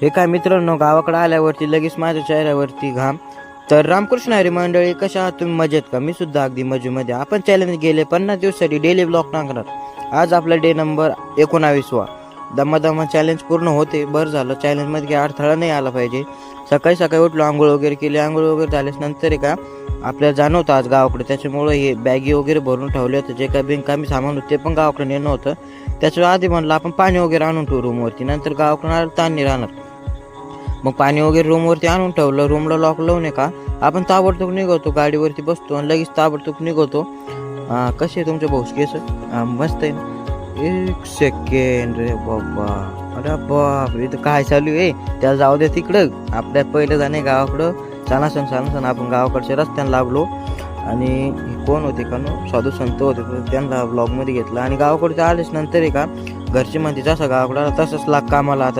हे काय मित्रांनो, गावाकडे आल्यावरती लगेच माझ्या चेहऱ्यावरती घाम. तर रामकृष्ण हरी मंडळी, कशा आहात तुम्ही? मजेत का? मी सुद्धा अगदी मजेमध्ये. आपण चॅलेंज गेले 50 दिवसासाठी डेली ब्लॉग टाकणार. आज आपला डे नंबर 19वा. दमा चॅलेंज पूर्ण होते. बरं झालं, चॅलेंजमध्ये काही अडथळा नाही आला पाहिजे. सकाळी सकाळी उठलो, आंघोळ वगैरे केली. आंघोळ वगैरे झाल्यास नंतर आहे का आपल्याला जाणवतं आज गावाकडे, त्याच्यामुळं हे बॅगी वगैरे भरून ठेवले होते. जे काही बिनकामी सामान होतं ते पण गावाकडे नेणं होतं. त्याच्या आधी म्हणलं आपण पाणी वगैरे आणून ठेवू रूमवरती, नंतर गावाकडून आलं ताण नाही राहणार. मग पाणी वगैरे रूमवरती आणून ठेवलं. रूमला लॉक लावून आहे का आपण ताबडतोब निघतो, गाडीवरती बसतो आणि लगेच ताबडतोब निघतो. कसे आहे तुमच्या भाऊस केस? मस्त आहे ना. 1 सेकंड रे बाबा, अरे बाप, इथं काय चालू आहे? त्याला जाऊ दे तिकडं. आपल्यात पहिलं जाणे गावाकडं. सण आपण गावाकडच्या रस्त्याने लागलो. आणि कोण होते का नो, साधू संत होते, त्यांना ब्लॉगमध्ये घेतलं. आणि गावाकडचे आलेच नंतर आहे का घरचे म्हणते जसा गावाकडे आला तसंच लाग कामाला. आता